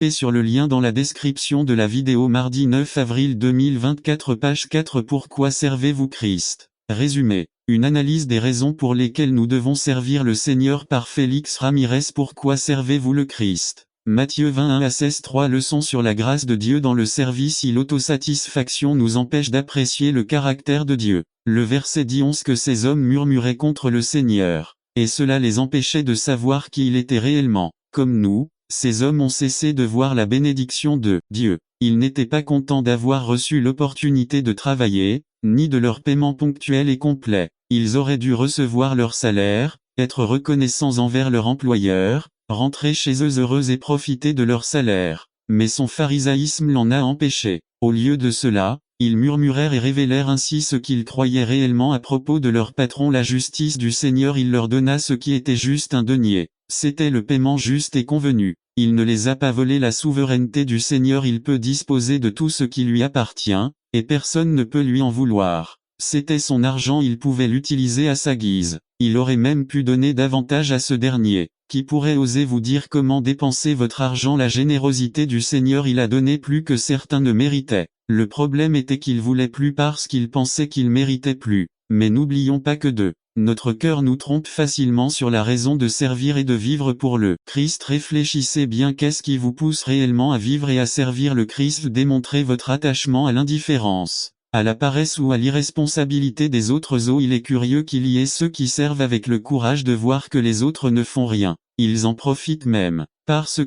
Et sur le lien dans la description de la vidéo mardi 9 avril 2024 page 4 Pourquoi servez-vous Christ? Résumé. Une analyse des raisons pour lesquelles nous devons servir le Seigneur par Félix Ramirez. Pourquoi servez-vous le Christ? Matthieu 21 à 16 3 Leçons sur la grâce de Dieu dans le service. Si l'autosatisfaction nous empêche d'apprécier le caractère de Dieu. Le verset dit 11 que ces hommes murmuraient contre le Seigneur. Et cela les empêchait de savoir qui il était réellement. Comme nous, ces hommes ont cessé de voir la bénédiction de Dieu. Ils n'étaient pas contents d'avoir reçu l'opportunité de travailler, ni de leur paiement ponctuel et complet. Ils auraient dû recevoir leur salaire, être reconnaissants envers leur employeur, rentrer chez eux heureux et profiter de leur salaire. Mais son pharisaïsme l'en a empêché. Au lieu de cela, ils murmurèrent et révélèrent ainsi ce qu'ils croyaient réellement à propos de leur patron. La justice du Seigneur. Il leur donna ce qui était juste, un denier. C'était le paiement juste et convenu. Il ne les a pas volés. La souveraineté du Seigneur. Il peut disposer de tout ce qui lui appartient, et personne ne peut lui en vouloir. C'était son argent, il pouvait l'utiliser à sa guise. Il aurait même pu donner davantage à ce dernier. Qui pourrait oser vous dire comment dépenser votre argent? La générosité du Seigneur. Il a donné plus que certains ne méritaient. Le problème était qu'ils voulaient plus parce qu'ils pensaient qu'ils méritaient plus. Mais n'oublions pas que notre cœur nous trompe facilement sur la raison de servir et de vivre pour le Christ. Réfléchissez bien, qu'est-ce qui vous pousse réellement à vivre et à servir le Christ? Démontrez votre attachement à l'indifférence, à la paresse ou à l'irresponsabilité des autres. Il est curieux qu'il y ait ceux qui servent avec le courage de voir que les autres ne font rien. Ils en profitent même, parce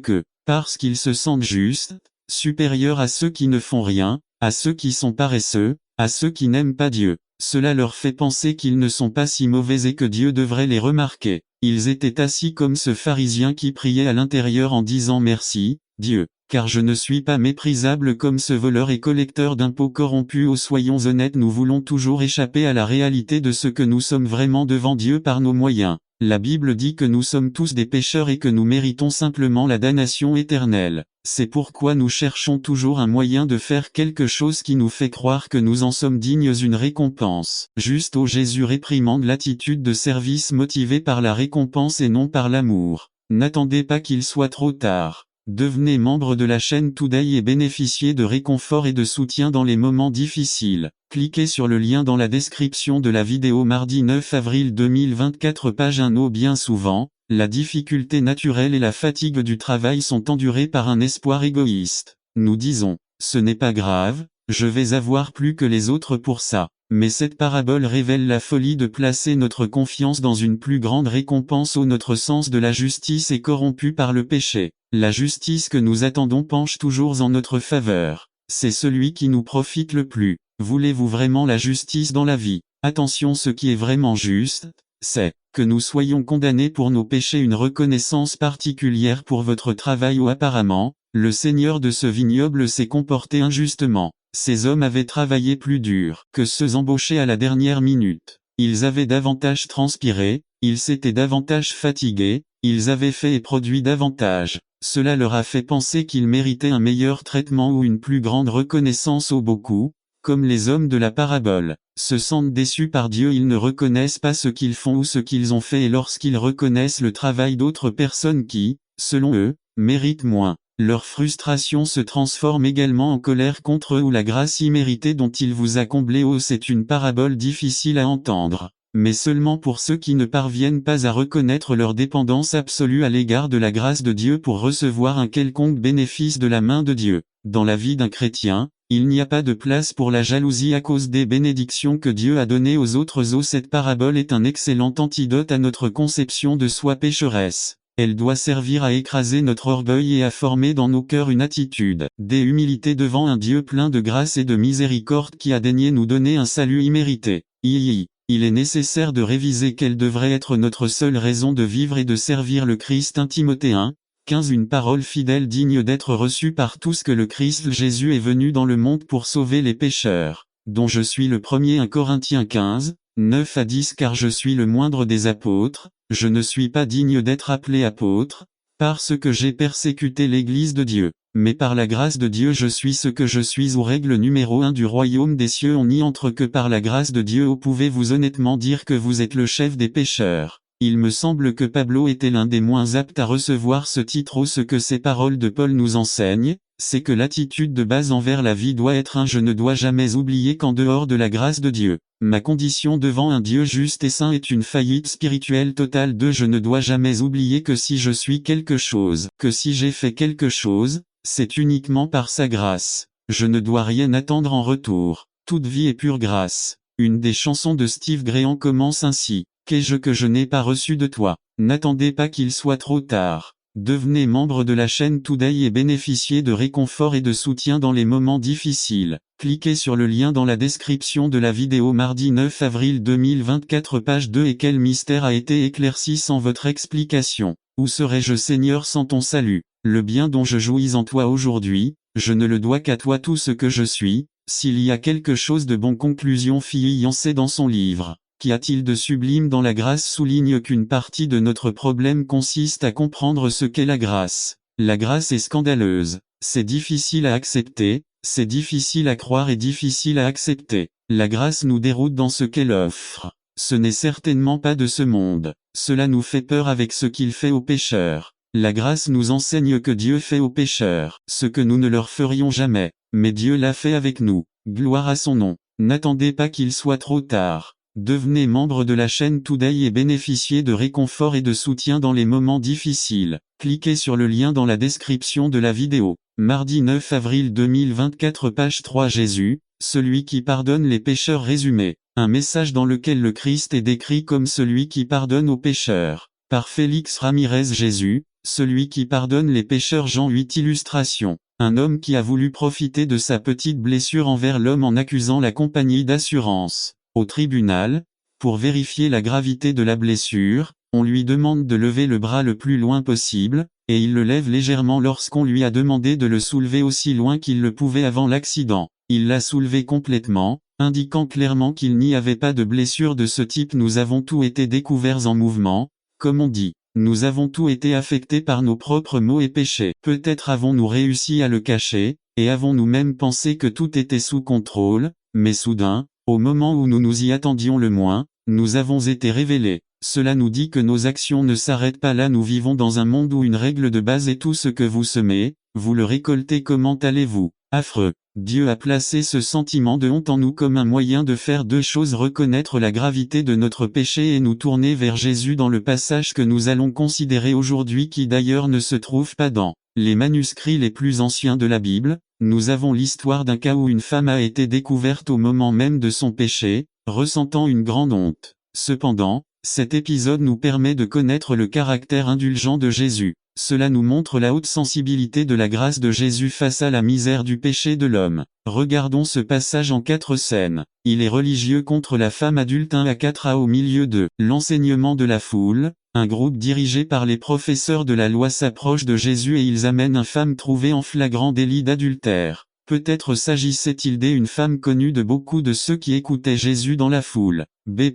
qu'ils se sentent justes, supérieurs à ceux qui ne font rien, à ceux qui sont paresseux, à ceux qui n'aiment pas Dieu. Cela leur fait penser qu'ils ne sont pas si mauvais et que Dieu devrait les remarquer. Ils étaient assis comme ce pharisien qui priait à l'intérieur en disant: merci, Dieu, car je ne suis pas méprisable comme ce voleur et collecteur d'impôts corrompu. Oh, soyons honnêtes, nous voulons toujours échapper à la réalité de ce que nous sommes vraiment devant Dieu par nos moyens. La Bible dit que nous sommes tous des pécheurs et que nous méritons simplement la damnation éternelle. C'est pourquoi nous cherchons toujours un moyen de faire quelque chose qui nous fait croire que nous en sommes dignes, une récompense. Juste. Jésus réprimande l'attitude de service motivée par la récompense et non par l'amour. N'attendez pas qu'il soit trop tard. Devenez membre de la chaîne Today et bénéficiez de réconfort et de soutien dans les moments difficiles. Cliquez sur le lien dans la description de la vidéo mardi 9 avril 2024 page 1. Bien souvent, la difficulté naturelle et la fatigue du travail sont endurées par un espoir égoïste. Nous disons: ce n'est pas grave, je vais avoir plus que les autres pour ça. Mais cette parabole révèle la folie de placer notre confiance dans une plus grande récompense. Notre sens de la justice est corrompu par le péché. La justice que nous attendons penche toujours en notre faveur. C'est celui qui nous profite le plus. Voulez-vous vraiment la justice dans la vie? Attention, ce qui est vraiment juste, c'est que nous soyons condamnés pour nos péchés. Une reconnaissance particulière pour votre travail. Apparemment, le seigneur de ce vignoble s'est comporté injustement. Ces hommes avaient travaillé plus dur que ceux embauchés à la dernière minute. Ils avaient davantage transpiré, ils s'étaient davantage fatigués, ils avaient fait et produit davantage. Cela leur a fait penser qu'ils méritaient un meilleur traitement ou une plus grande reconnaissance. Beaucoup, comme les hommes de la parabole, se sentent déçus par Dieu. Ils ne reconnaissent pas ce qu'ils font ou ce qu'ils ont fait, et lorsqu'ils reconnaissent le travail d'autres personnes qui, selon eux, méritent moins, leur frustration se transforme également en colère contre eux ou la grâce imméritée dont il vous a comblé. C'est une parabole difficile à entendre, mais seulement pour ceux qui ne parviennent pas à reconnaître leur dépendance absolue à l'égard de la grâce de Dieu pour recevoir un quelconque bénéfice de la main de Dieu. Dans la vie d'un chrétien, il n'y a pas de place pour la jalousie à cause des bénédictions que Dieu a données aux autres. Cette parabole est un excellent antidote à notre conception de soi pécheresse. Elle doit servir à écraser notre orgueil et à former dans nos cœurs une attitude d'humilité devant un Dieu plein de grâce et de miséricorde qui a daigné nous donner un salut immérité. Il est nécessaire de réviser quelle devrait être notre seule raison de vivre et de servir le Christ. 1 Timothée 1:15 Une parole fidèle digne d'être reçue par tous, que le Christ Jésus est venu dans le monde pour sauver les pécheurs, dont je suis le premier. 1 Corinthiens 15:9-10 Car je suis le moindre des apôtres, je ne suis pas digne d'être appelé apôtre, parce que j'ai persécuté l'Église de Dieu. Mais par la grâce de Dieu je suis ce que je suis. Règle numéro 1 du royaume des cieux: on n'y entre que par la grâce de Dieu. Pouvez-vous honnêtement dire que vous êtes le chef des pécheurs? Il me semble que Pablo était l'un des moins aptes à recevoir ce titre. Ce que ces paroles de Paul nous enseignent, c'est que l'attitude de base envers la vie doit être un je ne dois jamais oublier qu'en dehors de la grâce de Dieu, ma condition devant un Dieu juste et saint est une faillite spirituelle totale. Je ne dois jamais oublier que si je suis quelque chose, que si j'ai fait quelque chose, c'est uniquement par sa grâce. Je ne dois rien attendre en retour. Toute vie est pure grâce. Une des chansons de Steve Graham commence ainsi. Qu'ai-je que je n'ai pas reçu de toi? N'attendez pas qu'il soit trop tard. Devenez membre de la chaîne Today et bénéficiez de réconfort et de soutien dans les moments difficiles. Cliquez sur le lien dans la description de la vidéo mardi 9 avril 2024 page 2. Et quel mystère a été éclairci sans votre explication? Où serais-je Seigneur sans ton salut? Le bien dont je jouis en toi aujourd'hui, je ne le dois qu'à toi tout ce que je suis. S'il y a quelque chose de bon conclusion Fiancé dans son livre. Qu'y a-t-il de sublime dans la grâce souligne qu'une partie de notre problème consiste à comprendre ce qu'est la grâce. La grâce est scandaleuse, c'est difficile à accepter, c'est difficile à croire et difficile à accepter. La grâce nous déroute dans ce qu'elle offre. Ce n'est certainement pas de ce monde. Cela nous fait peur avec ce qu'il fait aux pécheurs. La grâce nous enseigne que Dieu fait aux pécheurs ce que nous ne leur ferions jamais, mais Dieu l'a fait avec nous. Gloire à son nom. N'attendez pas qu'il soit trop tard. Devenez membre de la chaîne Today et bénéficiez de réconfort et de soutien dans les moments difficiles. Cliquez sur le lien dans la description de la vidéo. Mardi 9 avril 2024 page 3 Jésus, celui qui pardonne les pécheurs résumé. Un message dans lequel le Christ est décrit comme celui qui pardonne aux pécheurs. Par Félix Ramirez Jésus, celui qui pardonne les pécheurs Jean 8 illustration. Un homme qui a voulu profiter de sa petite blessure envers l'homme en accusant la compagnie d'assurance. Au tribunal, pour vérifier la gravité de la blessure, on lui demande de lever le bras le plus loin possible, et il le lève légèrement lorsqu'on lui a demandé de le soulever aussi loin qu'il le pouvait avant l'accident. Il l'a soulevé complètement, indiquant clairement qu'il n'y avait pas de blessure de ce type. Nous avons tous été découverts en mouvement, comme on dit. Nous avons tous été affectés par nos propres maux et péchés. Peut-être avons-nous réussi à le cacher, et avons-nous même pensé que tout était sous contrôle, mais soudain, au moment où nous nous y attendions le moins, nous avons été révélés. Cela nous dit que nos actions ne s'arrêtent pas là. Nous vivons dans un monde où une règle de base est tout ce que vous semez, vous le récoltez. Comment allez-vous? Affreux. Dieu a placé ce sentiment de honte en nous comme un moyen de faire deux choses: reconnaître la gravité de notre péché et nous tourner vers Jésus dans le passage que nous allons considérer aujourd'hui, qui d'ailleurs ne se trouve pas dans les manuscrits les plus anciens de la Bible. Nous avons l'histoire d'un cas où une femme a été découverte au moment même de son péché, ressentant une grande honte. Cependant, cet épisode nous permet de connaître le caractère indulgent de Jésus. Cela nous montre la haute sensibilité de la grâce de Jésus face à la misère du péché de l'homme. Regardons ce passage en 4 scènes. Il est religieux contre la femme adulte. 1 à 4a. Au milieu de l'enseignement de la foule, un groupe dirigé par les professeurs de la loi s'approche de Jésus et ils amènent une femme trouvée en flagrant délit d'adultère. Peut-être s'agissait-il d'une femme connue de beaucoup de ceux qui écoutaient Jésus dans la foule.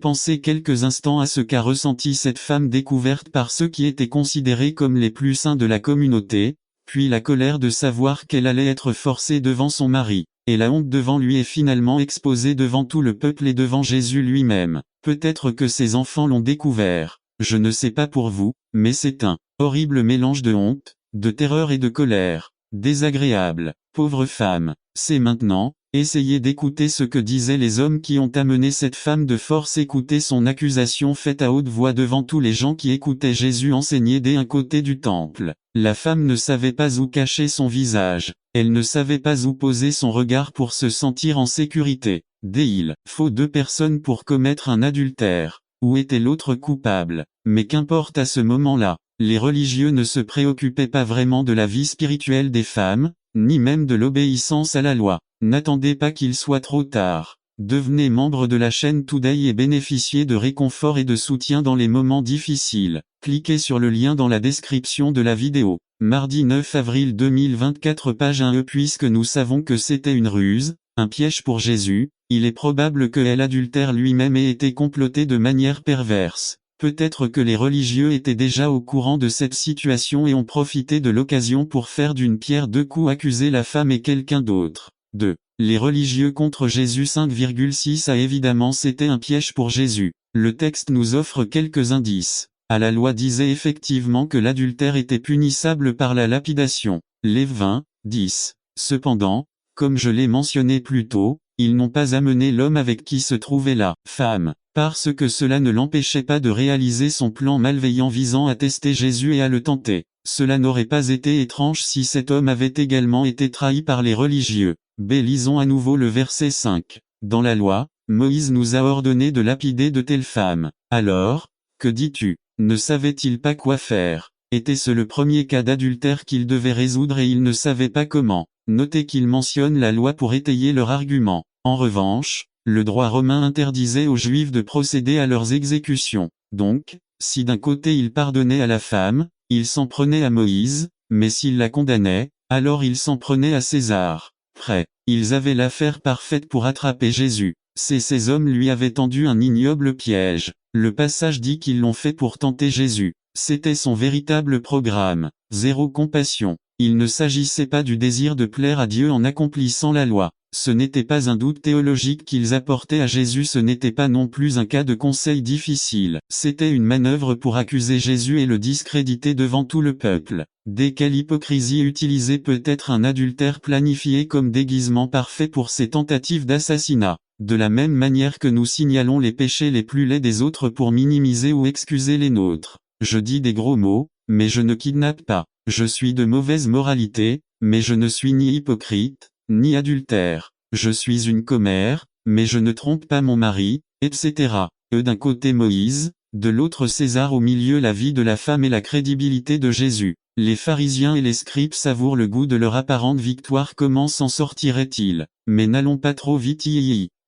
Pensez quelques instants à ce qu'a ressenti cette femme découverte par ceux qui étaient considérés comme les plus saints de la communauté, puis la colère de savoir qu'elle allait être forcée devant son mari, et la honte devant lui et finalement exposée devant tout le peuple et devant Jésus lui-même. Peut-être que ses enfants l'ont découvert. Je ne sais pas pour vous, mais c'est un horrible mélange de honte, de terreur et de colère. Désagréable. Pauvre femme. C'est maintenant. Essayez d'écouter ce que disaient les hommes qui ont amené cette femme de force. Écoutez son accusation faite à haute voix devant tous les gens qui écoutaient Jésus enseigner d'un côté du temple. La femme ne savait pas où cacher son visage. Elle ne savait pas où poser son regard pour se sentir en sécurité. Il faut 2 personnes pour commettre un adultère. Où était l'autre coupable? Mais qu'importe à ce moment-là. Les religieux ne se préoccupaient pas vraiment de la vie spirituelle des femmes, ni même de l'obéissance à la loi. N'attendez pas qu'il soit trop tard. Devenez membre de la chaîne Today et bénéficiez de réconfort et de soutien dans les moments difficiles. Cliquez sur le lien dans la description de la vidéo. Mardi 9 avril 2024 page 1e. Puisque nous savons que c'était une ruse, un piège pour Jésus, il est probable que l'adultère lui-même ait été comploté de manière perverse. Peut-être que les religieux étaient déjà au courant de cette situation et ont profité de l'occasion pour faire d'une pierre 2 coups, accuser la femme et quelqu'un d'autre. 2. Les religieux contre Jésus. 5,6 a. Évidemment c'était un piège pour Jésus. Le texte nous offre quelques indices. à la loi disait effectivement que l'adultère était punissable par la lapidation. Lév 20, 10. Cependant, comme je l'ai mentionné plus tôt, ils n'ont pas amené l'homme avec qui se trouvait la femme, parce que cela ne l'empêchait pas de réaliser son plan malveillant visant à tester Jésus et à le tenter. Cela n'aurait pas été étrange si cet homme avait également été trahi par les religieux. B. Lisons à nouveau le verset 5. Dans la loi, Moïse nous a ordonné de lapider de telles femmes. Alors, que dis-tu? Ne savait-il pas quoi faire? Était-ce le premier cas d'adultère qu'il devait résoudre et il ne savait pas comment? Notez qu'il mentionne la loi pour étayer leur argument. En revanche, le droit romain interdisait aux Juifs de procéder à leurs exécutions. Donc, si d'un côté il pardonnait à la femme, il s'en prenait à Moïse, mais s'il la condamnait, alors il s'en prenait à César. Prêt, ils avaient l'affaire parfaite pour attraper Jésus. Ces hommes lui avaient tendu un ignoble piège. Le passage dit qu'ils l'ont fait pour tenter Jésus. C'était son véritable programme. Zéro compassion. Il ne s'agissait pas du désir de plaire à Dieu en accomplissant la loi. Ce n'était pas un doute théologique qu'ils apportaient à Jésus, ce n'était pas non plus un cas de conseil difficile. C'était une manœuvre pour accuser Jésus et le discréditer devant tout le peuple. Dès quelle hypocrisie utiliser peut-être un adultère planifié comme déguisement parfait pour ses tentatives d'assassinat. De la même manière que nous signalons les péchés les plus laids des autres pour minimiser ou excuser les nôtres. Je dis des gros mots, mais je ne kidnappe pas. Je suis de mauvaise moralité, mais je ne suis ni hypocrite, ni adultère. Je suis une commère, mais je ne trompe pas mon mari, etc. D'un côté Moïse, de l'autre César, au milieu la vie de la femme et la crédibilité de Jésus. Les pharisiens et les scribes savourent le goût de leur apparente victoire. Comment s'en sortiraient-ils? Mais n'allons pas trop vite.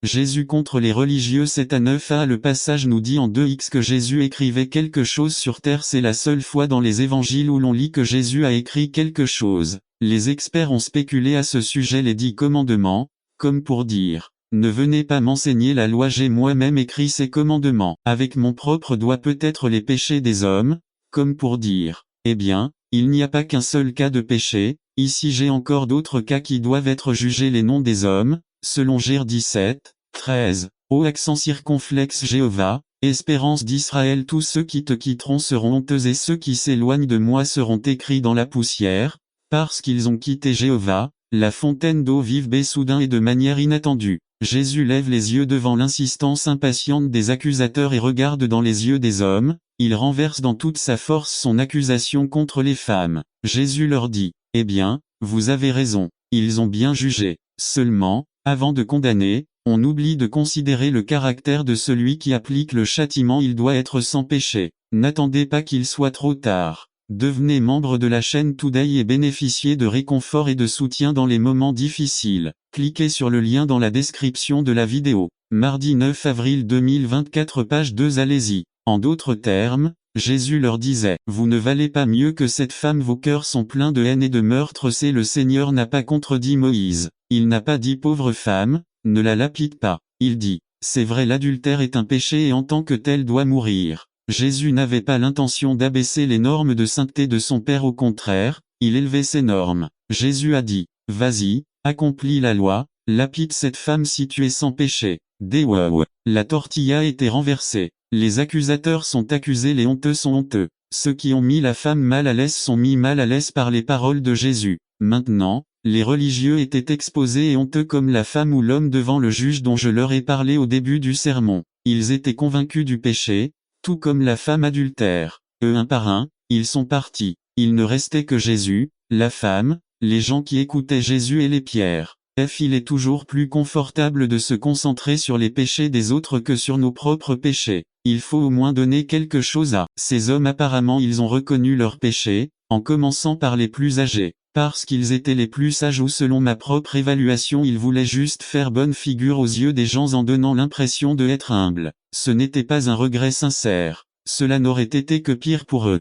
Jésus contre les religieux 7 à 9a. Le passage nous dit en 2x que Jésus écrivait quelque chose sur terre. C'est la seule fois dans les évangiles où l'on lit que Jésus a écrit quelque chose. Les experts ont spéculé à ce sujet les 10 commandements, comme pour dire, ne venez pas m'enseigner la loi, j'ai moi-même écrit ces commandements. Avec mon propre doigt peut-être les péchés des hommes, comme pour dire, eh bien, il n'y a pas qu'un seul cas de péché, ici j'ai encore d'autres cas qui doivent être jugés, les noms des hommes, selon Gère 17, 13, O accent circonflexe Jéhovah, espérance d'Israël, tous ceux qui te quitteront seront honteux et ceux qui s'éloignent de moi seront écrits dans la poussière, parce qu'ils ont quitté Jéhovah, la fontaine d'eau vive. B. Soudain et de manière inattendue, Jésus lève les yeux devant l'insistance impatiente des accusateurs et regarde dans les yeux des hommes, il renverse dans toute sa force son accusation contre les femmes. Jésus leur dit, eh bien, vous avez raison, ils ont bien jugé. Seulement, avant de condamner, on oublie de considérer le caractère de celui qui applique le châtiment. Il doit être sans péché. N'attendez pas qu'il soit trop tard. Devenez membre de la chaîne Today et bénéficiez de réconfort et de soutien dans les moments difficiles. Cliquez sur le lien dans la description de la vidéo. Mardi 9 avril 2024, page 2. Allez-y. En d'autres termes, Jésus leur disait, vous ne valez pas mieux que cette femme, vos cœurs sont pleins de haine et de meurtre. C'est le Seigneur n'a pas contredit Moïse. Il n'a pas dit pauvre femme, ne la lapide pas. Il dit, c'est vrai, l'adultère est un péché et en tant que tel doit mourir. Jésus n'avait pas l'intention d'abaisser les normes de sainteté de son Père, au contraire, il élevait ses normes. Jésus a dit, vas-y, accomplis la loi, lapide cette femme si tu es sans péché. Wow. La tortilla était renversée. Les accusateurs sont accusés, les honteux sont honteux. Ceux qui ont mis la femme mal à l'aise sont mis mal à l'aise par les paroles de Jésus. Maintenant, les religieux étaient exposés et honteux comme la femme ou l'homme devant le juge dont je leur ai parlé au début du sermon. Ils étaient convaincus du péché, tout comme la femme adultère. Un par un, ils sont partis. Il ne restait que Jésus, la femme, les gens qui écoutaient Jésus et les pierres. Il est toujours plus confortable de se concentrer sur les péchés des autres que sur nos propres péchés. Il faut au moins donner quelque chose à ces hommes. Apparemment ils ont reconnu leurs péchés, en commençant par les plus âgés. Parce qu'ils étaient les plus sages, ou selon ma propre évaluation ils voulaient juste faire bonne figure aux yeux des gens en donnant l'impression de être humbles. Ce n'était pas un regret sincère. Cela n'aurait été que pire pour eux.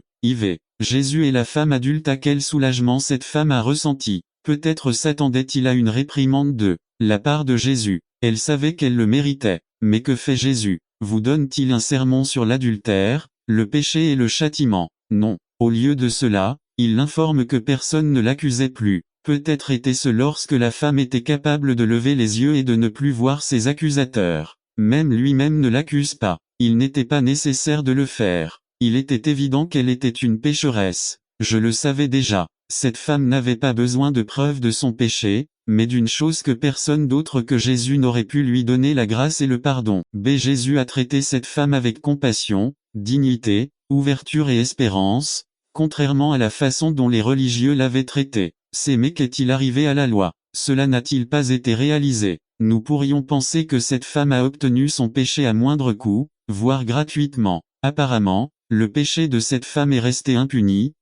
Jésus et la femme adulte, à quel soulagement cette femme a ressenti. Peut-être s'attendait-il à une réprimande de la part de Jésus. Elle savait qu'elle le méritait. Mais que fait Jésus? Vous donne-t-il un sermon sur l'adultère, le péché et le châtiment? Non. Au lieu de cela, il l'informe que personne ne l'accusait plus. Peut-être était-ce lorsque la femme était capable de lever les yeux et de ne plus voir ses accusateurs. Même lui-même ne l'accuse pas. Il n'était pas nécessaire de le faire. Il était évident qu'elle était une pécheresse. Je le savais déjà. Cette femme n'avait pas besoin de preuves de son péché, mais d'une chose que personne d'autre que Jésus n'aurait pu lui donner, la grâce et le pardon. Jésus a traité cette femme avec compassion, dignité, ouverture et espérance, contrairement à la façon dont les religieux l'avaient traitée. Mais qu'est-il arrivé à la loi? Cela n'a-t-il pas été réalisé? Nous pourrions penser que cette femme a obtenu son péché à moindre coût, voire gratuitement. Apparemment, le péché de cette femme est resté impuni.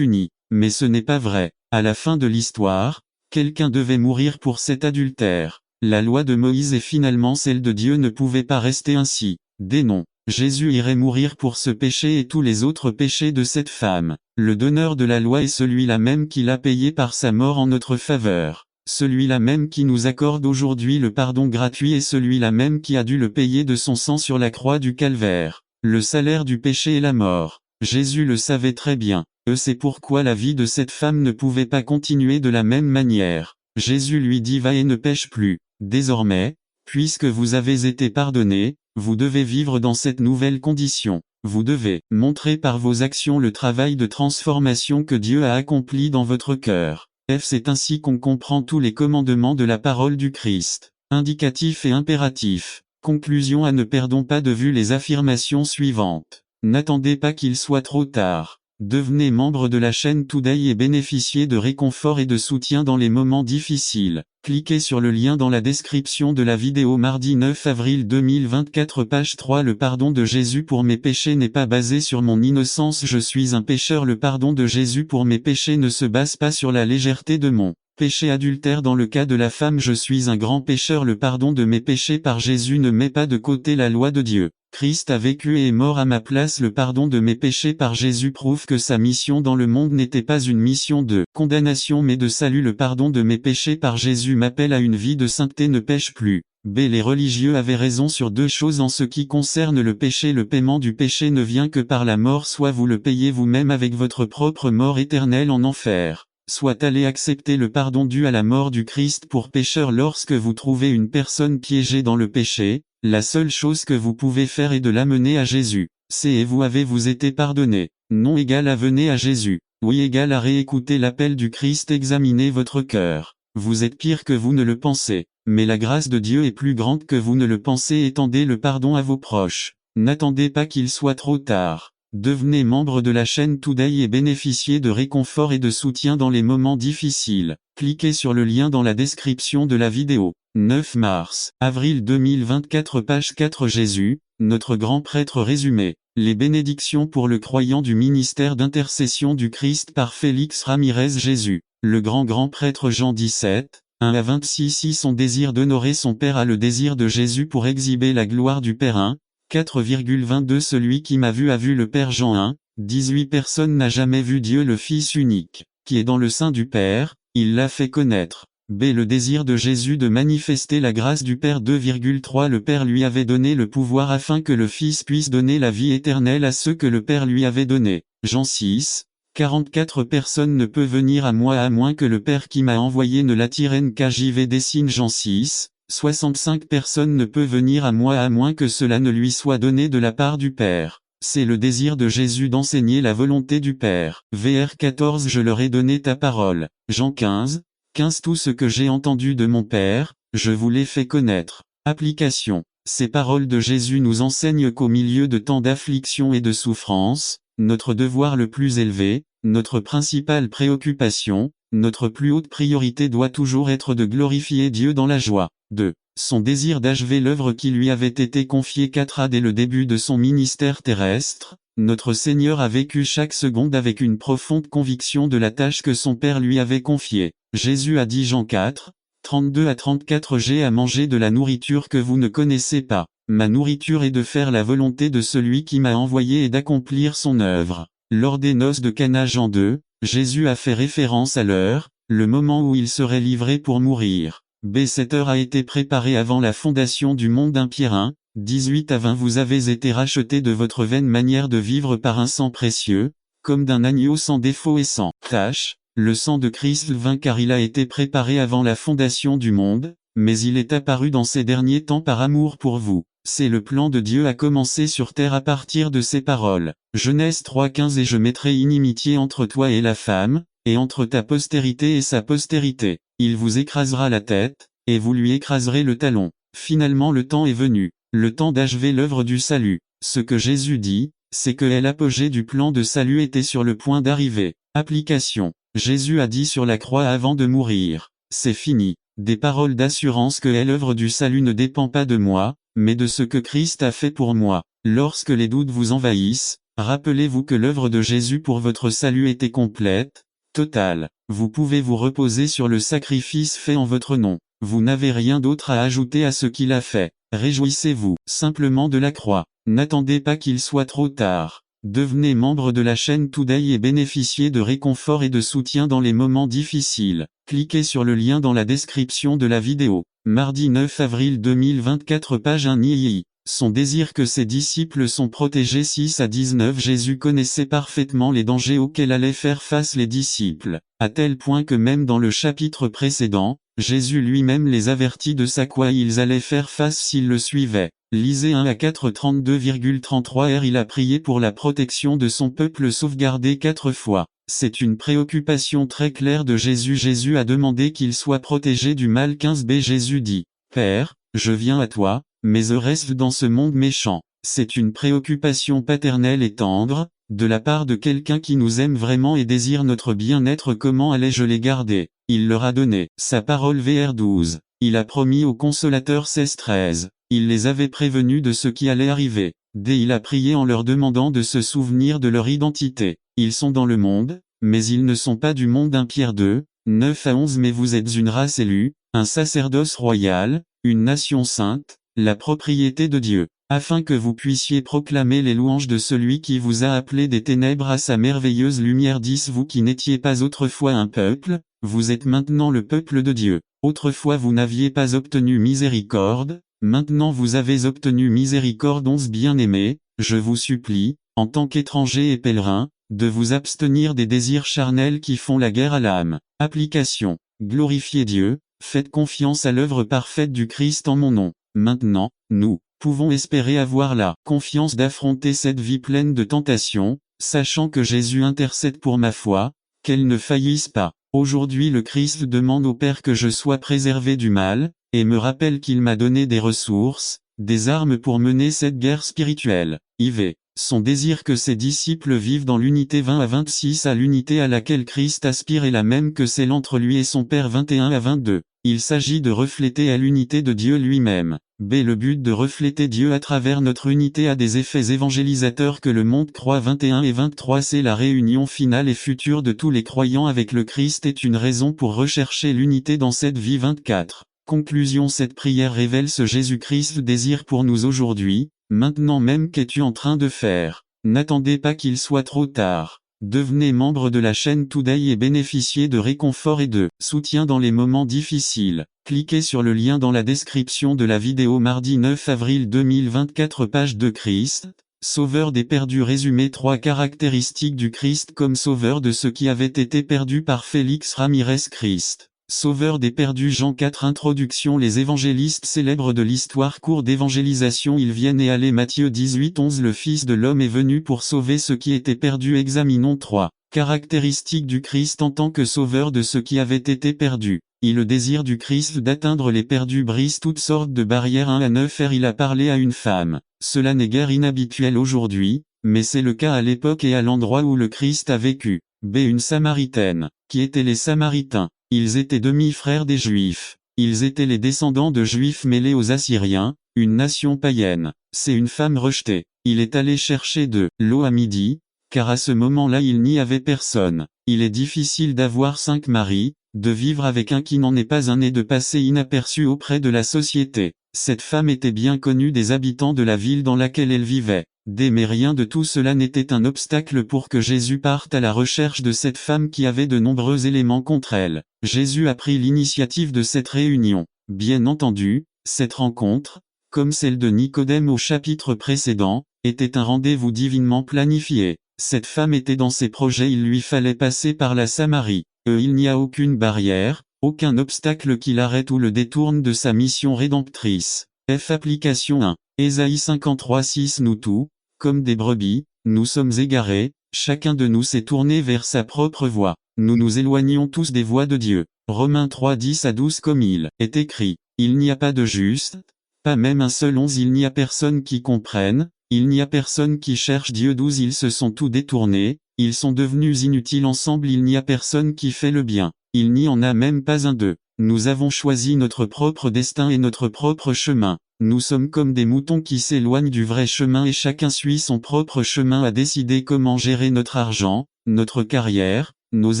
Mais ce n'est pas vrai. À la fin de l'histoire, quelqu'un devait mourir pour cet adultère. La loi de Moïse et finalement celle de Dieu ne pouvait pas rester ainsi. Non. Jésus irait mourir pour ce péché et tous les autres péchés de cette femme. Le donneur de la loi est celui-là même qui l'a payé par sa mort en notre faveur. Celui-là même qui nous accorde aujourd'hui le pardon gratuit et celui-là même qui a dû le payer de son sang sur la croix du calvaire. Le salaire du péché est la mort. Jésus le savait très bien. C'est pourquoi la vie de cette femme ne pouvait pas continuer de la même manière. Jésus lui dit: va et ne pêche plus. Désormais, puisque vous avez été pardonné, vous devez vivre dans cette nouvelle condition. Vous devez montrer par vos actions le travail de transformation que Dieu a accompli dans votre cœur. C'est ainsi qu'on comprend tous les commandements de la parole du Christ. Indicatif et impératif. Conclusion: ne perdons pas de vue les affirmations suivantes. N'attendez pas qu'il soit trop tard. Devenez membre de la chaîne Today et bénéficiez de réconfort et de soutien dans les moments difficiles. Cliquez sur le lien dans la description de la vidéo. Mardi 9 avril 2024, page 3. Le pardon de Jésus pour mes péchés n'est pas basé sur mon innocence. Je suis un pécheur. Le pardon de Jésus pour mes péchés ne se base pas sur la légèreté de mon péché adultère. Dans le cas de la femme, je suis un grand pécheur. Le pardon de mes péchés par Jésus ne met pas de côté la loi de Dieu. Christ a vécu et est mort à ma place. Le pardon de mes péchés par Jésus prouve que sa mission dans le monde n'était pas une mission de condamnation mais de salut. Le pardon de mes péchés par Jésus m'appelle à une vie de sainteté. Ne pêche plus. Les religieux avaient raison sur deux choses en ce qui concerne le péché. Le paiement du péché ne vient que par la mort, soit vous le payez vous-même avec votre propre mort éternelle en enfer. Soit allez accepter le pardon dû à la mort du Christ pour pécheurs. Lorsque vous trouvez une personne piégée dans le péché, la seule chose que vous pouvez faire est de l'amener à Jésus. Et vous été pardonné. Non égale à venez à Jésus. Oui égale à réécouter l'appel du Christ. Examinez votre cœur. Vous êtes pire que vous ne le pensez. Mais la grâce de Dieu est plus grande que vous ne le pensez. Étendez le pardon à vos proches. N'attendez pas qu'il soit trop tard. Devenez membre de la chaîne Today et bénéficiez de réconfort et de soutien dans les moments difficiles. Cliquez sur le lien dans la description de la vidéo. 9 mars, avril 2024, page 4. Jésus, notre grand prêtre résumé. Les bénédictions pour le croyant du ministère d'intercession du Christ par Félix Ramirez. Jésus, le grand prêtre. Jean 17, 1 à 26. Si son désir d'honorer son Père a le désir de Jésus pour exhiber la gloire du Père. 1, 4,22. Celui qui m'a vu a vu le Père. Jean 1, 18. Personne n'a jamais vu Dieu le Fils unique, qui est dans le sein du Père, il l'a fait connaître. Le désir de Jésus de manifester la grâce du Père. 2,3. Le Père lui avait donné le pouvoir afin que le Fils puisse donner la vie éternelle à ceux que le Père lui avait donné. Jean 6, 44. Personne ne peut venir à moi à moins que le Père qui m'a envoyé ne l'attire. NKJV dessine. Jean 6, 65. Personne ne peut venir à moi à moins que cela ne lui soit donné de la part du Père. C'est le désir de Jésus d'enseigner la volonté du Père. VR 14. Je leur ai donné ta parole. Jean 15, 15. Tout ce que j'ai entendu de mon Père, je vous l'ai fait connaître. Application. Ces paroles de Jésus nous enseignent qu'au milieu de tant d'afflictions et de souffrances, notre devoir le plus élevé, notre principale préoccupation, notre plus haute priorité doit toujours être de glorifier Dieu dans la joie. 2. Son désir d'achever l'œuvre qui lui avait été confiée. 4. Dès le début de son ministère terrestre, notre Seigneur a vécu chaque seconde avec une profonde conviction de la tâche que son Père lui avait confiée. Jésus a dit. Jean 4, 32 à 34. J'ai à manger de la nourriture que vous ne connaissez pas. Ma nourriture est de faire la volonté de celui qui m'a envoyé et d'accomplir son œuvre. Lors des noces de Cana. Jean 2, Jésus a fait référence à l'heure, le moment où il serait livré pour mourir. Cette heure a été préparée avant la fondation du monde. 1 Pierre 1, 18 à 20. Vous avez été rachetés de votre vaine manière de vivre par un sang précieux, comme d'un agneau sans défaut et sans tache, le sang de Christ vint car il a été préparé avant la fondation du monde, mais il est apparu dans ces derniers temps par amour pour vous. C'est le plan de Dieu à commencer sur terre à partir de ces paroles. Genèse 3:15 Et je mettrai inimitié entre toi et la femme, et entre ta postérité et sa postérité. Il vous écrasera la tête, et vous lui écraserez le talon. Finalement le temps est venu, le temps d'achever l'œuvre du salut. Ce que Jésus dit, c'est que l'apogée du plan de salut était sur le point d'arriver. Application. Jésus a dit sur la croix avant de mourir, c'est fini. Des paroles d'assurance que l'œuvre du salut ne dépend pas de moi, mais de ce que Christ a fait pour moi. Lorsque les doutes vous envahissent, rappelez-vous que l'œuvre de Jésus pour votre salut était complète, totale. Vous pouvez vous reposer sur le sacrifice fait en votre nom. Vous n'avez rien d'autre à ajouter à ce qu'il a fait. Réjouissez-vous simplement de la croix. N'attendez pas qu'il soit trop tard. Devenez membre de la chaîne Today et bénéficiez de réconfort et de soutien dans les moments difficiles. Cliquez sur le lien dans la description de la vidéo. Mardi 9 avril 2024 page 1 II. Son désir que ses disciples sont protégés 6 à 19 Jésus connaissait parfaitement les dangers auxquels allaient faire face les disciples, à tel point que même dans le chapitre précédent, Jésus lui-même les avertit de ce à quoi ils allaient faire face s'ils le suivaient. Lisez 1 à 4 32,33 Il a prié pour la protection de son peuple sauvegardé 4 fois. C'est une préoccupation très claire de Jésus. Jésus a demandé qu'il soit protégé du mal 15b Jésus dit, « Père, je viens à toi, mais je reste dans ce monde méchant. » C'est une préoccupation paternelle et tendre, de la part de quelqu'un qui nous aime vraiment et désire notre bien-être. Comment allais-je les garder? Il leur a donné sa parole Vr 12. Il a promis au Consolateur 16-13. Il les avait prévenus de ce qui allait arriver. Il a prié en leur demandant de se souvenir de leur identité. Ils sont dans le monde, mais ils ne sont pas du monde. 1 Pierre 2, 9 à 11 Mais vous êtes une race élue, un sacerdoce royal, une nation sainte, la propriété de Dieu, afin que vous puissiez proclamer les louanges de celui qui vous a appelé des ténèbres à sa merveilleuse lumière. 10 Vous qui n'étiez pas autrefois un peuple, vous êtes maintenant le peuple de Dieu. Autrefois vous n'aviez pas obtenu miséricorde, maintenant vous avez obtenu miséricorde. 11 Bien-aimés, je vous supplie, en tant qu'étrangers et pèlerins, de vous abstenir des désirs charnels qui font la guerre à l'âme. Application. Glorifiez Dieu, faites confiance à l'œuvre parfaite du Christ en mon nom. Maintenant, nous pouvons espérer avoir la confiance d'affronter cette vie pleine de tentations, sachant que Jésus intercède pour ma foi, qu'elle ne faillisse pas. Aujourd'hui le Christ demande au Père que je sois préservé du mal, et me rappelle qu'il m'a donné des ressources, des armes pour mener cette guerre spirituelle. IV. Son désir que ses disciples vivent dans l'unité 20 à 26 à l'unité à laquelle Christ aspire est la même que celle entre lui et son Père 21 à 22. Il s'agit de refléter à l'unité de Dieu lui-même. Le but de refléter Dieu à travers notre unité a des effets évangélisateurs que le monde croit. 21 et 23 C'est la réunion finale et future de tous les croyants avec le Christ est une raison pour rechercher l'unité dans cette vie. 24. Conclusion Cette prière révèle ce Jésus-Christ désir pour nous aujourd'hui, maintenant même. Qu'es-tu en train de faire? N'attendez pas qu'il soit trop tard. Devenez membre de la chaîne Today et bénéficiez de réconfort et de soutien dans les moments difficiles. Cliquez sur le lien dans la description de la vidéo. Mardi 9 avril 2024 Page de Christ, Sauveur des perdus. Résumé 3 caractéristiques du Christ comme sauveur de ceux qui avaient été perdus par Félix Ramirez. Christ, Sauveur des perdus. Jean 4 Introduction. Les évangélistes célèbres de l'histoire court d'évangélisation. Ils viennent et allaient. Matthieu 18-11 Le Fils de l'homme est venu pour sauver ceux qui étaient perdus. Examinons 3 caractéristiques du Christ en tant que sauveur de ceux qui avaient été perdus. Le désir du Christ d'atteindre les perdus brise toutes sortes de barrières. 1 à 9 Il a parlé à une femme. Cela n'est guère inhabituel aujourd'hui, mais c'est le cas à l'époque et à l'endroit où le Christ a vécu. Une Samaritaine. Qui étaient les Samaritains? Ils étaient demi-frères des Juifs. Ils étaient les descendants de Juifs mêlés aux Assyriens, une nation païenne. C'est une femme rejetée. Il est allé chercher de l'eau à midi, car à ce moment-là il n'y avait personne. Il est difficile d'avoir 5 maris, de vivre avec un qui n'en est pas un et de passer inaperçu auprès de la société. Cette femme était bien connue des habitants de la ville dans laquelle elle vivait. Mais rien de tout cela n'était un obstacle pour que Jésus parte à la recherche de cette femme qui avait de nombreux éléments contre elle. Jésus a pris l'initiative de cette réunion. Bien entendu, cette rencontre, comme celle de Nicodème au chapitre précédent, était un rendez-vous divinement planifié. Cette femme était dans ses projets. Il lui fallait passer par la Samarie. Il n'y a aucune barrière, aucun obstacle qui l'arrête ou le détourne de sa mission rédemptrice. Application 1. Ésaïe 53:6 Nous tous, comme des brebis, nous sommes égarés, chacun de nous s'est tourné vers sa propre voie. Nous nous éloignons tous des voies de Dieu. Romains 3:10-12 Comme il est écrit, il n'y a pas de juste, pas même un seul 11 Il n'y a personne qui comprenne, il n'y a personne qui cherche Dieu 12 Ils se sont tous détournés, ils sont devenus inutiles ensemble Il n'y a personne qui fait le bien, il n'y en a même pas un d'eux. Nous avons choisi notre propre destin et notre propre chemin. Nous sommes comme des moutons qui s'éloignent du vrai chemin et chacun suit son propre chemin à décider comment gérer notre argent, notre carrière, nos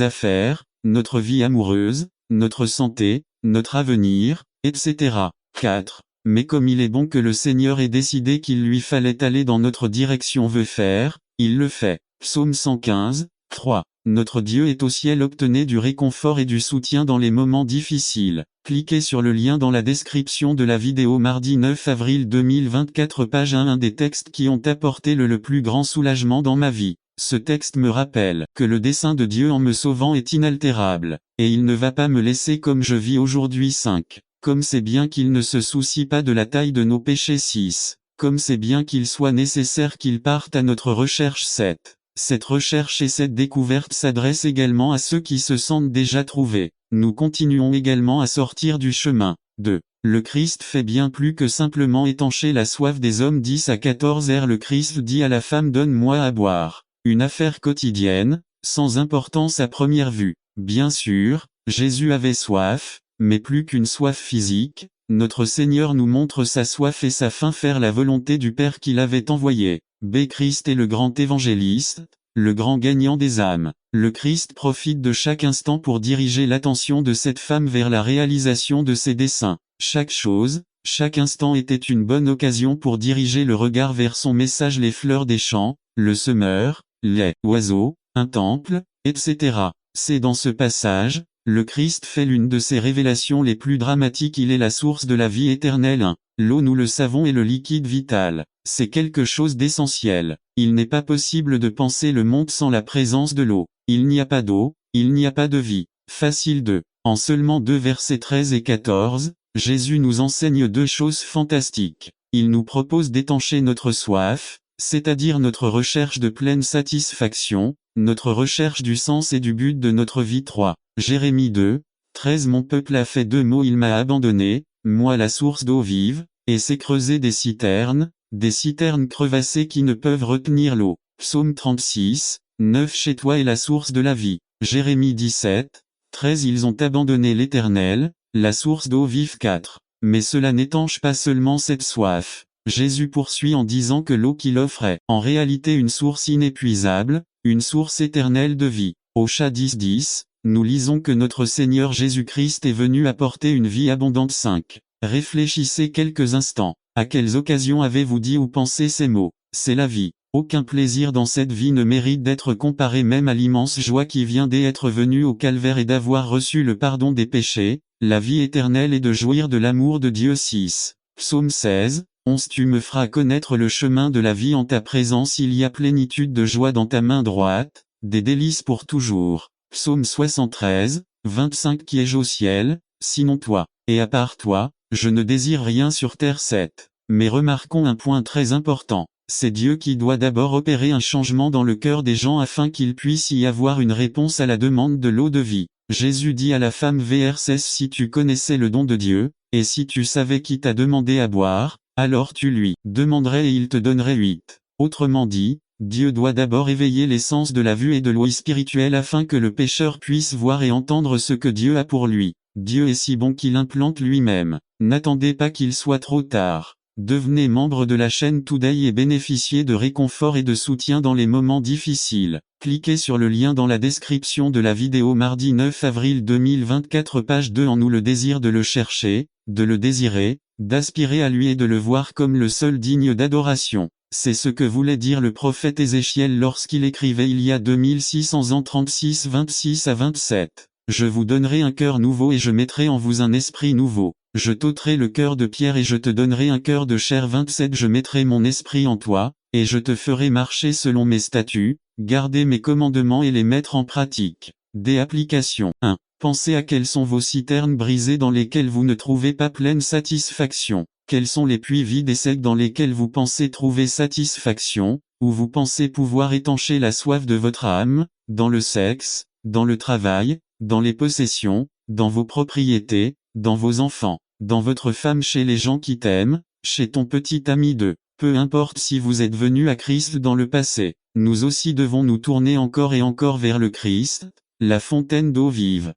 affaires, notre vie amoureuse, notre santé, notre avenir, etc. 4. Mais comme il est bon que le Seigneur ait décidé qu'il lui fallait aller dans notre direction veut faire, il le fait. Psaume 115, 3. Notre Dieu est au ciel obtenez du réconfort et du soutien dans les moments difficiles. Cliquez sur le lien dans la description de la vidéo mardi 9 avril 2024 page 1 Un des textes qui ont apporté le plus grand soulagement dans ma vie. Ce texte me rappelle que le dessein de Dieu en me sauvant est inaltérable, et il ne va pas me laisser comme je vis aujourd'hui 5. Comme c'est bien qu'il ne se soucie pas de la taille de nos péchés 6. Comme c'est bien qu'il soit nécessaire qu'il parte à notre recherche 7. Cette recherche et cette découverte s'adressent également à ceux qui se sentent déjà trouvés. Nous continuons également à sortir du chemin. 2. Le Christ fait bien plus que simplement étancher la soif des hommes 10-14 Le Christ dit à la femme donne-moi à boire. Une affaire quotidienne, sans importance à première vue. Bien sûr, Jésus avait soif, mais plus qu'une soif physique, notre Seigneur nous montre sa soif et sa faim faire la volonté du Père qui l'avait envoyé. Christ est le grand évangéliste, le grand gagnant des âmes. Le Christ profite de chaque instant pour diriger l'attention de cette femme vers la réalisation de ses desseins. Chaque chose, chaque instant était une bonne occasion pour diriger le regard vers son message les fleurs des champs, le semeur, les oiseaux, un temple, etc. C'est dans ce passage, le Christ fait l'une de ses révélations les plus dramatiques Il est la source de la vie éternelle 1. L'eau nous le savons est le liquide vital. C'est quelque chose d'essentiel. Il n'est pas possible de penser le monde sans la présence de l'eau. Il n'y a pas d'eau, il n'y a pas de vie. Facile 2. En seulement 2 versets 13 et 14, Jésus nous enseigne deux choses fantastiques. Il nous propose d'étancher notre soif, c'est-à-dire notre recherche de pleine satisfaction, notre recherche du sens et du but de notre vie 3. Jérémie 2, 13 Mon peuple a fait deux maux il m'a abandonné, moi la source d'eau vive, et s'est creusé des citernes crevassées qui ne peuvent retenir l'eau. Psaume 36, 9 Chez toi est la source de la vie. Jérémie 17, 13 Ils ont abandonné l'Éternel, la source d'eau vive 4. Mais cela n'étanche pas seulement cette soif. Jésus poursuit en disant que l'eau qu'il offre est, en réalité une source inépuisable, une source éternelle de vie. Au chat 10-10, nous lisons que notre Seigneur Jésus-Christ est venu apporter une vie abondante 5. Réfléchissez quelques instants. À quelles occasions avez-vous dit ou pensé ces mots? C'est la vie. Aucun plaisir dans cette vie ne mérite d'être comparé même à l'immense joie qui vient d'être venue au calvaire et d'avoir reçu le pardon des péchés, la vie éternelle et de jouir de l'amour de Dieu 6. Psaume 16, 11 Tu me feras connaître le chemin de la vie en ta présence il y a plénitude de joie dans ta main droite, des délices pour toujours. Psaume 73, 25 Qui ai-je au ciel, sinon toi, et à part toi, je ne désire rien sur terre 7. Mais remarquons un point très important. C'est Dieu qui doit d'abord opérer un changement dans le cœur des gens afin qu'il puisse y avoir une réponse à la demande de l'eau de vie. Jésus dit à la femme VRS Si tu connaissais le don de Dieu, et si tu savais qui t'a demandé à boire, alors tu lui demanderais et il te donnerait 8. Autrement dit, Dieu doit d'abord éveiller les sens de la vue et de l'ouïe spirituelle afin que le pécheur puisse voir et entendre ce que Dieu a pour lui. Dieu est si bon qu'il implante lui-même. N'attendez pas qu'il soit trop tard. Devenez membre de la chaîne Today et bénéficiez de réconfort et de soutien dans les moments difficiles. Cliquez sur le lien dans la description de la vidéo mardi 9 avril 2024 page 2 En nous le désir de le chercher, de le désirer, d'aspirer à lui et de le voir comme le seul digne d'adoration. C'est ce que voulait dire le prophète Ézéchiel lorsqu'il écrivait il y a 2600 ans 36-26-27. Je vous donnerai un cœur nouveau et je mettrai en vous un esprit nouveau. Je t'ôterai le cœur de pierre et je te donnerai un cœur de chair 27 Je mettrai mon esprit en toi, et je te ferai marcher selon mes statuts, garder mes commandements et les mettre en pratique. Des applications 1. Pensez à quelles sont vos citernes brisées dans lesquelles vous ne trouvez pas pleine satisfaction. Quels sont les puits vides et secs dans lesquels vous pensez trouver satisfaction, où vous pensez pouvoir étancher la soif de votre âme, dans le sexe, dans le travail, dans les possessions, dans vos propriétés, dans vos enfants, dans votre femme, chez les gens qui t'aiment, chez ton petit ami peu importe si vous êtes venu à Christ dans le passé, nous aussi devons nous tourner encore et encore vers le Christ, la fontaine d'eau vive.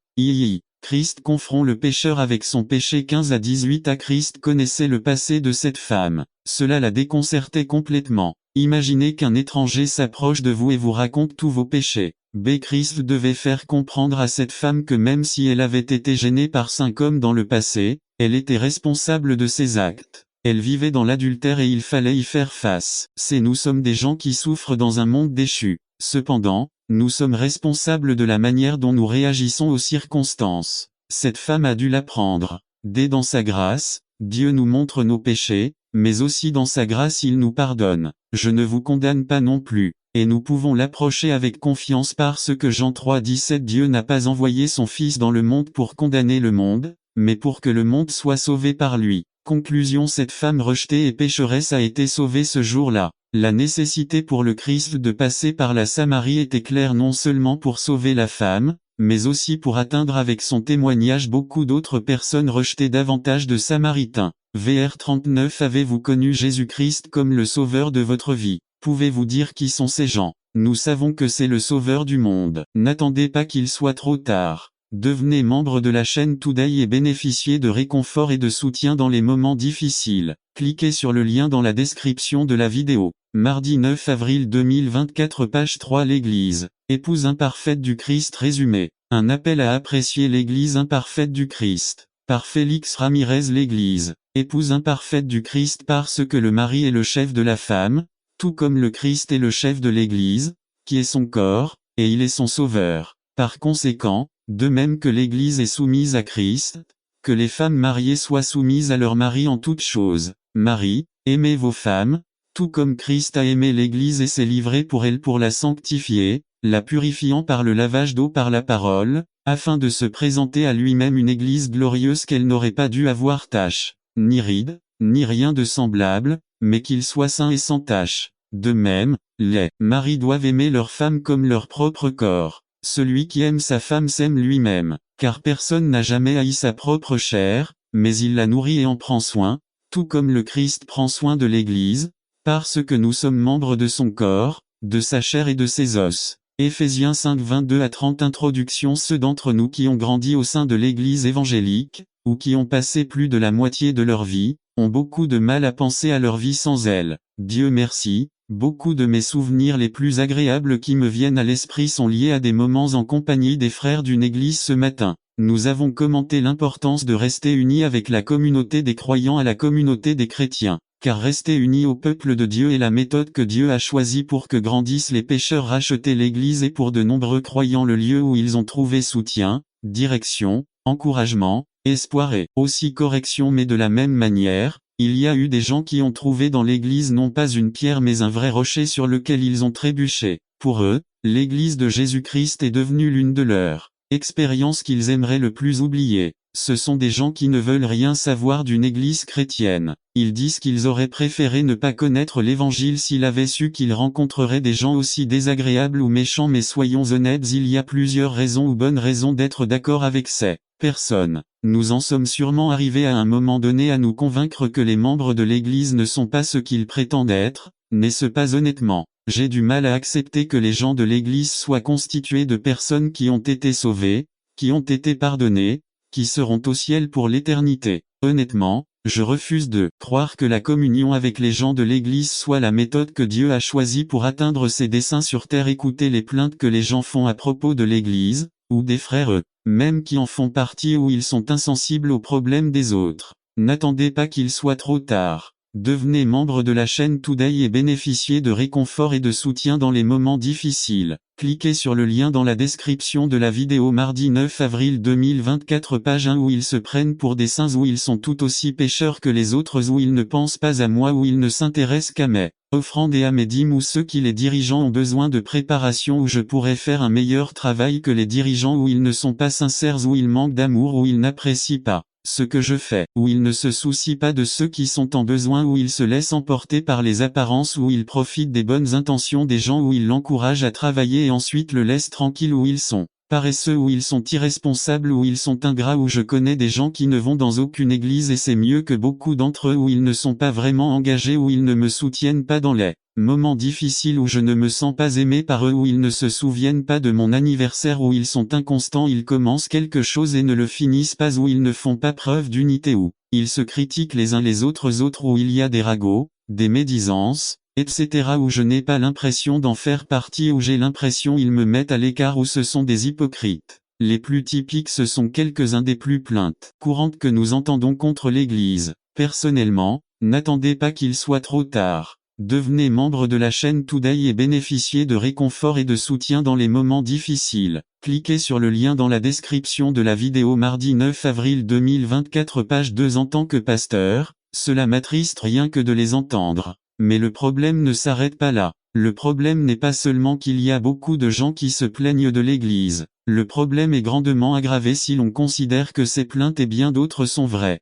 Christ confronte le pécheur avec son péché. 15 à 18. À Christ connaissait le passé de cette femme. Cela la déconcertait complètement. Imaginez qu'un étranger s'approche de vous et vous raconte tous vos péchés. Christ devait faire comprendre à cette femme que même si elle avait été gênée par 5 hommes dans le passé, elle était responsable de ses actes. Elle vivait dans l'adultère et il fallait y faire face. Nous sommes des gens qui souffrent dans un monde déchu. Cependant, nous sommes responsables de la manière dont nous réagissons aux circonstances. Cette femme a dû l'apprendre. Dès dans sa grâce, Dieu nous montre nos péchés, mais aussi dans sa grâce il nous pardonne. Je ne vous condamne pas non plus. Et nous pouvons l'approcher avec confiance parce que Jean 3,17 Dieu n'a pas envoyé son Fils dans le monde pour condamner le monde, mais pour que le monde soit sauvé par lui. Conclusion: cette femme rejetée et pécheresse a été sauvée ce jour-là. La nécessité pour le Christ de passer par la Samarie était claire, non seulement pour sauver la femme, mais aussi pour atteindre avec son témoignage beaucoup d'autres personnes rejetées davantage de Samaritains. Vr 39. Avez-vous connu Jésus-Christ comme le sauveur de votre vie? Pouvez-vous dire qui sont ces gens? Nous savons que c'est le sauveur du monde. N'attendez pas qu'il soit trop tard. Devenez membre de la chaîne Today et bénéficiez de réconfort et de soutien dans les moments difficiles. Cliquez sur le lien dans la description de la vidéo. Mardi 9 avril 2024, page 3. L'Église, épouse imparfaite du Christ. Résumé. Un appel à apprécier l'Église imparfaite du Christ. Par Félix Ramirez. L'Église, épouse imparfaite du Christ parce que le mari est le chef de la femme, tout comme le Christ est le chef de l'Église, qui est son corps, et il est son sauveur. Par conséquent, de même que l'Église est soumise à Christ, que les femmes mariées soient soumises à leur mari en toutes choses. Marie, aimez vos femmes, tout comme Christ a aimé l'Église et s'est livré pour elle pour la sanctifier, la purifiant par le lavage d'eau par la parole, afin de se présenter à lui-même une Église glorieuse qu'elle n'aurait pas dû avoir tache, ni ride, ni rien de semblable, mais qu'il soit saint et sans tache. De même, les maris doivent aimer leur femme comme leur propre corps. Celui qui aime sa femme s'aime lui-même, car personne n'a jamais haï sa propre chair, mais il la nourrit et en prend soin, tout comme le Christ prend soin de l'Église, parce que nous sommes membres de son corps, de sa chair et de ses os. Éphésiens 5, 22 à 30. Introduction. Ceux d'entre nous qui ont grandi au sein de l'Église évangélique, ou qui ont passé plus de la moitié de leur vie, ont beaucoup de mal à penser à leur vie sans elle. Dieu merci, beaucoup de mes souvenirs les plus agréables qui me viennent à l'esprit sont liés à des moments en compagnie des frères d'une église ce matin. Nous avons commenté l'importance de rester unis avec la communauté des croyants à la communauté des chrétiens, car rester unis au peuple de Dieu est la méthode que Dieu a choisie pour que grandissent les pécheurs racheter l'Église et pour de nombreux croyants le lieu où ils ont trouvé soutien, direction, encouragement, espoir et aussi correction. Mais de la même manière, il y a eu des gens qui ont trouvé dans l'Église non pas une pierre mais un vrai rocher sur lequel ils ont trébuché. Pour eux, l'Église de Jésus-Christ est devenue l'une de leurs expériences qu'ils aimeraient le plus oublier. Ce sont des gens qui ne veulent rien savoir d'une Église chrétienne. Ils disent qu'ils auraient préféré ne pas connaître l'Évangile s'ils avaient su qu'ils rencontreraient des gens aussi désagréables ou méchants. Mais soyons honnêtes, il y a plusieurs raisons ou bonnes raisons d'être d'accord avec ces personnes. Nous en sommes sûrement arrivés à un moment donné à nous convaincre que les membres de l'Église ne sont pas ce qu'ils prétendent être, n'est-ce pas honnêtement? J'ai du mal à accepter que les gens de l'Église soient constitués de personnes qui ont été sauvées, qui ont été pardonnées, qui seront au ciel pour l'éternité. Honnêtement, je refuse de croire que la communion avec les gens de l'Église soit la méthode que Dieu a choisie pour atteindre ses desseins sur terre. Écoutez les plaintes que les gens font à propos de l'Église, ou des frères eux-mêmes qui en font partie, où ils sont insensibles aux problèmes des autres. N'attendez pas qu'il soit trop tard. Devenez membre de la chaîne Today et bénéficiez de réconfort et de soutien dans les moments difficiles. Cliquez sur le lien dans la description de la vidéo. Mardi 9 avril 2024, page 1. Où ils se prennent pour des saints, où ils sont tout aussi pécheurs que les autres, où ils ne pensent pas à moi, où ils ne s'intéressent qu'à mes offrandes et à mes dîmes, où ceux qui les dirigeants ont besoin de préparation, où je pourrais faire un meilleur travail que les dirigeants, où ils ne sont pas sincères, où ils manquent d'amour, où ils n'apprécient pas ce que je fais, où il ne se soucie pas de ceux qui sont en besoin, où il se laisse emporter par les apparences, où il profite des bonnes intentions des gens, où il l'encourage à travailler et ensuite le laisse tranquille, où ils sont paresseux, où ils sont irresponsables, où ils sont ingrats, où je connais des gens qui ne vont dans aucune église et c'est mieux que beaucoup d'entre eux, où ils ne sont pas vraiment engagés, où ils ne me soutiennent pas dans les moments difficiles, où je ne me sens pas aimé par eux, où ils ne se souviennent pas de mon anniversaire, où ils sont inconstants, ils commencent quelque chose et ne le finissent pas, où ils ne font pas preuve d'unité, où ils se critiquent les uns les autres, où il y a des ragots, des médisances, etc. où je n'ai pas l'impression d'en faire partie, où j'ai l'impression ils me mettent à l'écart, où ce sont des hypocrites. Les plus typiques, ce sont quelques-uns des plus plaintes courantes que nous entendons contre l'Église. Personnellement, n'attendez pas qu'il soit trop tard. Devenez membre de la chaîne Today et bénéficiez de réconfort et de soutien dans les moments difficiles. Cliquez sur le lien dans la description de la vidéo mardi 9 avril 2024 page 2. En tant que pasteur, cela m'attriste rien que de les entendre. Mais le problème ne s'arrête pas là. Le problème n'est pas seulement qu'il y a beaucoup de gens qui se plaignent de l'Église. Le problème est grandement aggravé si l'on considère que ces plaintes et bien d'autres sont vraies.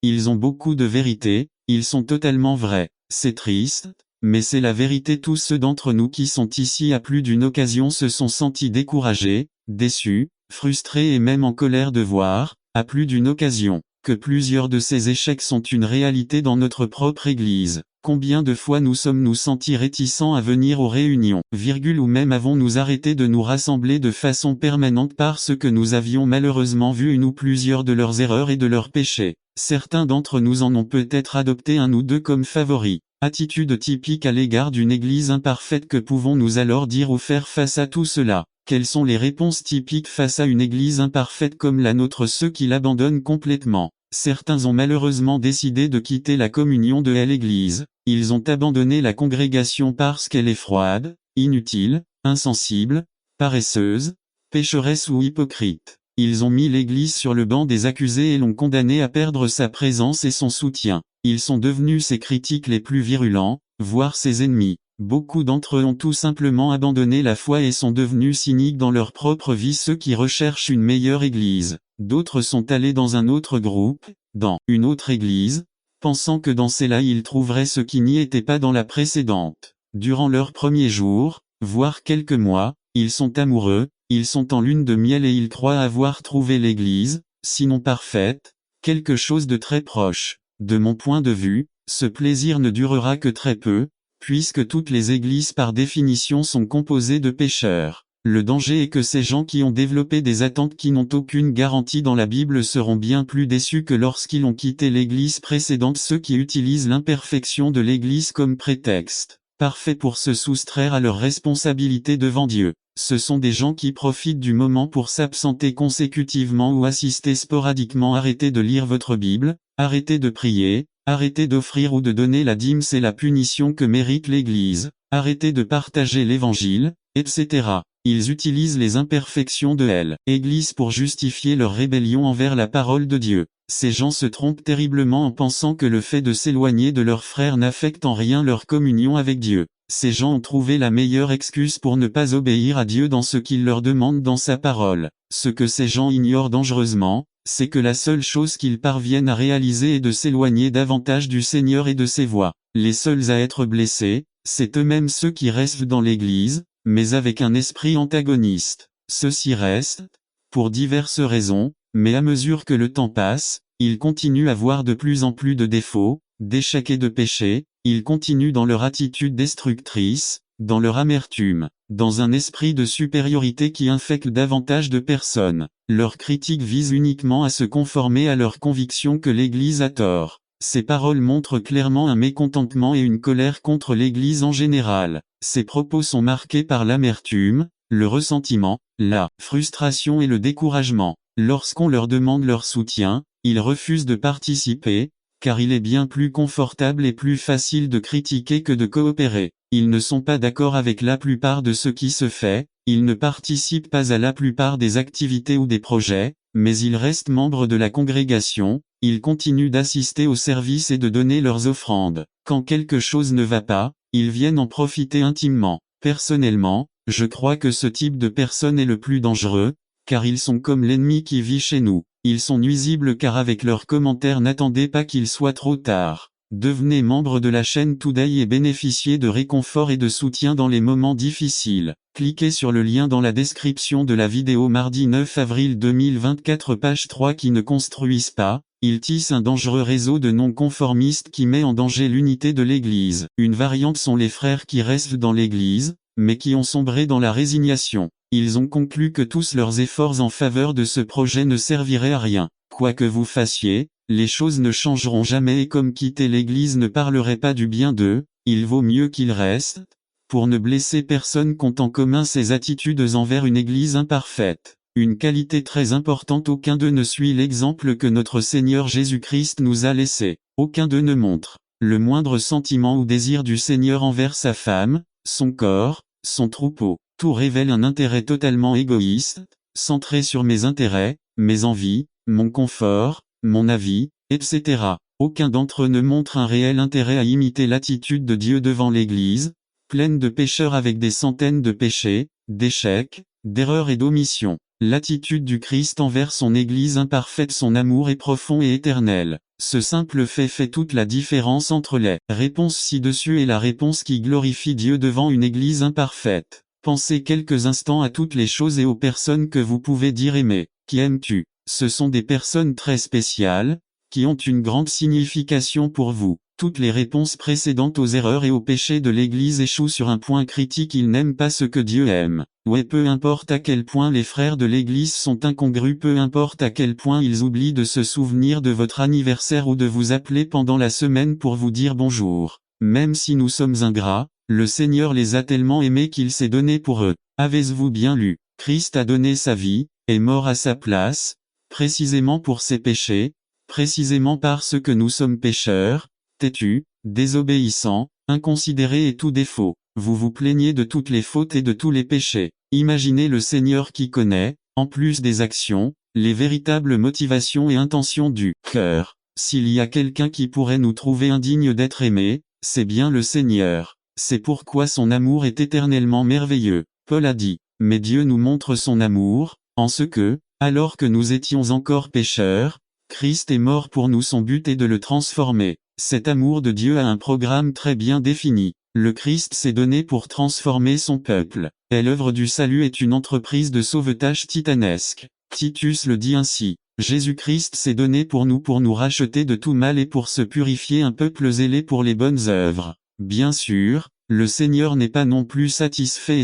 Ils ont beaucoup de vérité, ils sont totalement vrais. C'est triste, mais c'est la vérité. Tous ceux d'entre nous qui sont ici à plus d'une occasion se sont sentis découragés, déçus, frustrés et même en colère de voir, à plus d'une occasion, que plusieurs de ces échecs sont une réalité dans notre propre Église. Combien de fois nous sommes-nous sentis réticents à venir aux réunions, ou même avons-nous arrêté de nous rassembler de façon permanente parce que nous avions malheureusement vu une ou plusieurs de leurs erreurs et de leurs péchés. Certains d'entre nous en ont peut-être adopté un ou deux comme favoris. Attitude typique à l'égard d'une Église imparfaite. Que pouvons-nous alors dire ou faire face à tout cela? Quelles sont les réponses typiques face à une Église imparfaite comme la nôtre? Ceux qui l'abandonnent complètement. Certains ont malheureusement décidé de quitter la communion de l'Église. Ils ont abandonné la congrégation parce qu'elle est froide, inutile, insensible, paresseuse, pécheresse ou hypocrite. Ils ont mis l'Église sur le banc des accusés et l'ont condamnée à perdre sa présence et son soutien. Ils sont devenus ses critiques les plus virulents, voire ses ennemis. Beaucoup d'entre eux ont tout simplement abandonné la foi et sont devenus cyniques dans leur propre vie. Ceux qui recherchent une meilleure Église. D'autres sont allés dans un autre groupe, dans une autre Église, pensant que dans celle-là ils trouveraient ce qui n'y était pas dans la précédente. Durant leurs premiers jours, voire quelques mois, ils sont amoureux, ils sont en lune de miel et ils croient avoir trouvé l'Église, sinon parfaite, quelque chose de très proche. De mon point de vue, ce plaisir ne durera que très peu, puisque toutes les églises par définition sont composées de pécheurs. Le danger est que ces gens qui ont développé des attentes qui n'ont aucune garantie dans la Bible seront bien plus déçus que lorsqu'ils ont quitté l'église précédente. Ceux qui utilisent l'imperfection de l'église comme prétexte parfait pour se soustraire à leurs responsabilités devant Dieu. Ce sont des gens qui profitent du moment pour s'absenter consécutivement ou assister sporadiquement. Arrêtez de lire votre Bible, arrêtez de prier, arrêtez d'offrir ou de donner la dîme, c'est la punition que mérite l'Église. Arrêtez de partager l'Évangile, etc. Ils utilisent les imperfections de l'Église pour justifier leur rébellion envers la parole de Dieu. Ces gens se trompent terriblement en pensant que le fait de s'éloigner de leurs frères n'affecte en rien leur communion avec Dieu. Ces gens ont trouvé la meilleure excuse pour ne pas obéir à Dieu dans ce qu'il leur demande dans sa parole. Ce que ces gens ignorent dangereusement, c'est que la seule chose qu'ils parviennent à réaliser est de s'éloigner davantage du Seigneur et de ses voies. Les seuls à être blessés, c'est eux-mêmes ceux qui restent dans l'Église, mais avec un esprit antagoniste. Ceux-ci restent, pour diverses raisons, mais à mesure que le temps passe, ils continuent à voir de plus en plus de défauts, d'échecs et de péchés, ils continuent dans leur attitude destructrice, dans leur amertume, dans un esprit de supériorité qui infecte davantage de personnes. Leurs critiques visent uniquement à se conformer à leur conviction que l'Église a tort. Ces paroles montrent clairement un mécontentement et une colère contre l'Église en général. Ces propos sont marqués par l'amertume, le ressentiment, la frustration et le découragement. Lorsqu'on leur demande leur soutien, ils refusent de participer, car il est bien plus confortable et plus facile de critiquer que de coopérer. Ils ne sont pas d'accord avec la plupart de ce qui se fait, ils ne participent pas à la plupart des activités ou des projets, mais ils restent membres de la congrégation, ils continuent d'assister au service et de donner leurs offrandes. Quand quelque chose ne va pas, ils viennent en profiter intimement. Personnellement, je crois que ce type de personne est le plus dangereux, car ils sont comme l'ennemi qui vit chez nous. Ils sont nuisibles car avec leurs commentaires n'attendez pas qu'il soit trop tard. Devenez membre de la chaîne Today et bénéficiez de réconfort et de soutien dans les moments difficiles. Cliquez sur le lien dans la description de la vidéo mardi 9 avril 2024 page 3 qui ne construisent pas. Ils tissent un dangereux réseau de non-conformistes qui met en danger l'unité de l'Église. Une variante sont les frères qui restent dans l'Église, mais qui ont sombré dans la résignation. Ils ont conclu que tous leurs efforts en faveur de ce projet ne serviraient à rien. Quoi que vous fassiez, les choses ne changeront jamais et comme quitter l'Église ne parlerait pas du bien d'eux, il vaut mieux qu'ils restent, pour ne blesser personne qu'ont en commun ces attitudes envers une Église imparfaite. Une qualité très importante, aucun d'eux ne suit l'exemple que notre Seigneur Jésus-Christ nous a laissé. Aucun d'eux ne montre le moindre sentiment ou désir du Seigneur envers sa femme, son corps, son troupeau. Tout révèle un intérêt totalement égoïste, centré sur mes intérêts, mes envies, mon confort, mon avis, etc. Aucun d'entre eux ne montre un réel intérêt à imiter l'attitude de Dieu devant l'Église, pleine de pécheurs avec des centaines de péchés, d'échecs, d'erreurs et d'omissions. L'attitude du Christ envers son Église imparfaite, son amour est profond et éternel. Ce simple fait toute la différence entre les réponses ci-dessus et la réponse qui glorifie Dieu devant une Église imparfaite. Pensez quelques instants à toutes les choses et aux personnes que vous pouvez dire aimer. Qui aimes-tu? Ce sont des personnes très spéciales, qui ont une grande signification pour vous. Toutes les réponses précédentes aux erreurs et aux péchés de l'Église échouent sur un point critique: ils n'aiment pas ce que Dieu aime. Ouais, peu importe à quel point les frères de l'Église sont incongrus, peu importe à quel point ils oublient de se souvenir de votre anniversaire ou de vous appeler pendant la semaine pour vous dire bonjour. Même si nous sommes ingrats, le Seigneur les a tellement aimés qu'il s'est donné pour eux. Avez-vous bien lu? Christ a donné sa vie, est mort à sa place, précisément pour ses péchés, précisément parce que nous sommes pécheurs, têtus, désobéissants, inconsidérés et tout défaut. Vous vous plaignez de toutes les fautes et de tous les péchés. Imaginez le Seigneur qui connaît, en plus des actions, les véritables motivations et intentions du cœur. S'il y a quelqu'un qui pourrait nous trouver indignes d'être aimés, c'est bien le Seigneur. C'est pourquoi son amour est éternellement merveilleux. Paul a dit, mais Dieu nous montre son amour, en ce que, alors que nous étions encore pécheurs, Christ est mort pour nous. Son but est de le transformer. Cet amour de Dieu a un programme très bien défini. Le Christ s'est donné pour transformer son peuple. Et l'œuvre du salut est une entreprise de sauvetage titanesque. Titus le dit ainsi. Jésus-Christ s'est donné pour nous racheter de tout mal et pour se purifier un peuple zélé pour les bonnes œuvres. Bien sûr, le Seigneur n'est pas non plus satisfait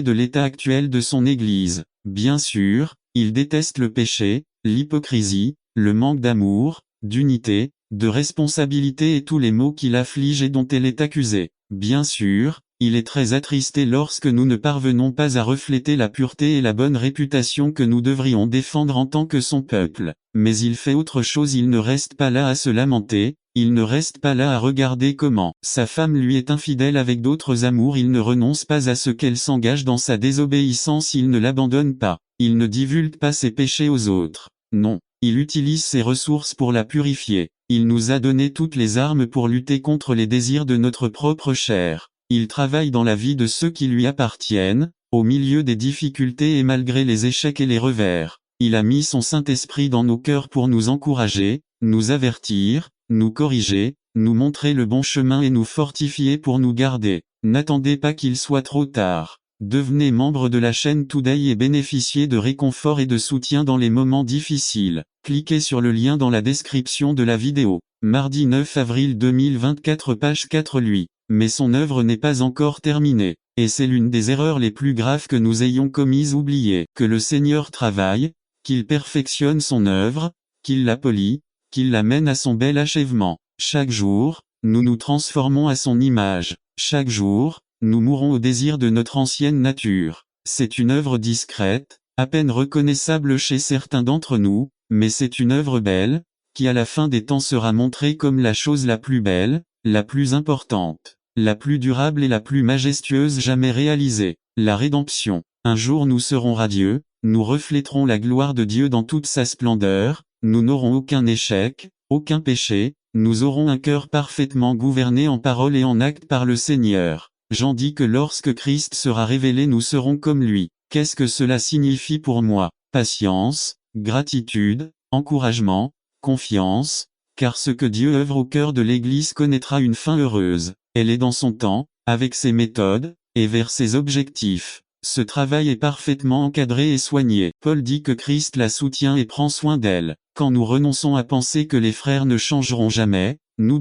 de l'état actuel de son Église. Bien sûr, il déteste le péché, l'hypocrisie, le manque d'amour, d'unité, de responsabilité et tous les maux qui l'affligent et dont elle est accusée. Bien sûr, il est très attristé lorsque nous ne parvenons pas à refléter la pureté et la bonne réputation que nous devrions défendre en tant que son peuple. Mais il fait autre chose, il ne reste pas là à se lamenter, il ne reste pas là à regarder comment sa femme lui est infidèle avec d'autres amours, il ne renonce pas à ce qu'elle s'engage dans sa désobéissance, il ne l'abandonne pas, il ne divulgue pas ses péchés aux autres. Non, il utilise ses ressources pour la purifier. Il nous a donné toutes les armes pour lutter contre les désirs de notre propre chair. Il travaille dans la vie de ceux qui lui appartiennent, au milieu des difficultés et malgré les échecs et les revers. Il a mis son Saint-Esprit dans nos cœurs pour nous encourager, nous avertir, nous corriger, nous montrer le bon chemin et nous fortifier pour nous garder. N'attendez pas qu'il soit trop tard. Devenez membre de la chaîne Today et bénéficiez de réconfort et de soutien dans les moments difficiles. Cliquez sur le lien dans la description de la vidéo. Mardi 9 avril 2024 page 4 lui. Mais son œuvre n'est pas encore terminée. Et c'est l'une des erreurs les plus graves que nous ayons commises. Oubliez que le Seigneur travaille, qu'il perfectionne son œuvre, qu'il la polit, qu'il la mène à son bel achèvement. Chaque jour, nous nous transformons à son image. Chaque jour, nous mourons au désir de notre ancienne nature. C'est une œuvre discrète, à peine reconnaissable chez certains d'entre nous, mais c'est une œuvre belle, qui à la fin des temps sera montrée comme la chose la plus belle, la plus importante, la plus durable et la plus majestueuse jamais réalisée. La rédemption. Un jour nous serons radieux, nous refléterons la gloire de Dieu dans toute sa splendeur, nous n'aurons aucun échec, aucun péché, nous aurons un cœur parfaitement gouverné en parole et en acte par le Seigneur. Jean dit que lorsque Christ sera révélé nous serons comme lui. Qu'est-ce que cela signifie pour moi? Patience, gratitude, encouragement, confiance, car ce que Dieu œuvre au cœur de l'Église connaîtra une fin heureuse. Elle est dans son temps, avec ses méthodes, et vers ses objectifs. Ce travail est parfaitement encadré et soigné. Paul dit que Christ la soutient et prend soin d'elle. Quand nous renonçons à penser que les frères ne changeront jamais, n'oublions